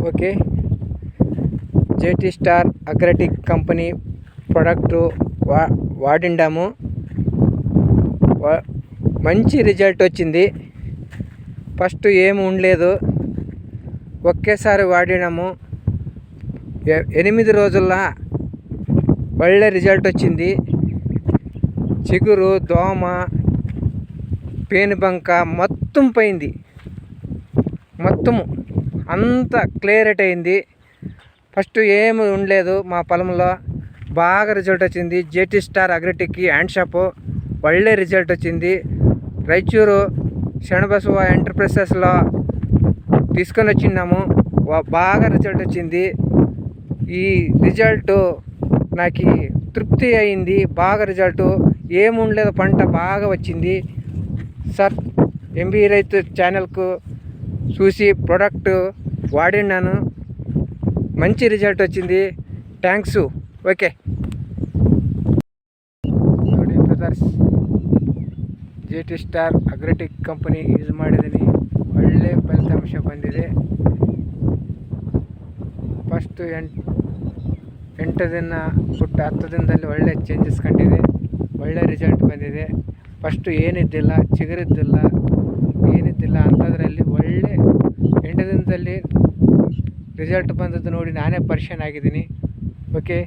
Okay. JT star agritech company product వాడిండాము. మంచి result వచ్చింది. ఫస్ట్ ఏమి ఉండలేదు, ఒకేసారి వాడినాము. 8 రోజుల్లో ఒళ్ళే రిజల్ట్ వచ్చింది. చిగురు, దోమ, పేనుబంక మొత్తం పోయింది. మొత్తము అంతా క్లియరేట్ అయింది. ఫస్ట్ ఏమి ఉండలేదు మా పొలంలో. బాగా రిజల్ట్ వచ్చింది. JT star agritech hand shop ఒళ్ళే రిజల్ట్ వచ్చింది. రాయచూరు శరణబసవ ఎంటర్ప్రైజెస్లో తీసుకొని వచ్చినాము. బాగా రిజల్ట్ వచ్చింది. ఈ రిజల్ట్ నాకు తృప్తి అయింది. బాగా రిజల్ట్ ఏమి ఉండలేదు, పంట బాగా వచ్చింది. సార్, ఎంబీ రైతు ఛానల్కు చూసి ప్రోడక్ట్ వాడినాను. మంచి రిజల్ట్ వచ్చింది. థ్యాంక్స్. ఓకే ನೋಡಿ brothers, JT star agritech company use ಮಾಡಿದ್ದೀನಿ. ಒಳ್ಳೆ ಫಲಿತಾಂಶ ಬಂದಿದೆ. ಫಸ್ಟು 8 ದಿನ ಬಿಟ್ಟು 10 ದಿನದಲ್ಲಿ ಒಳ್ಳೆ ಚೇಂಜಸ್ ಕಂಡಿದೆ. ಒಳ್ಳೆ ರಿಸಲ್ಟ್ ಬಂದಿದೆ. ಫಸ್ಟು ಏನಿದ್ದಿಲ್ಲ, ಚಿಗುರಿದ್ದಿಲ್ಲ, ಏನಿದ್ದಿಲ್ಲ ಅಂಥದ್ರಲ್ಲಿ ಒಳ್ಳೆ 8 ದಿನದಲ್ಲಿ ರಿಸಲ್ಟ್ ಬಂದದ್ದು ನೋಡಿ ನಾನೇ ಪರಿಶನ್ ಆಗಿದ್ದೀನಿ. ಓಕೆ.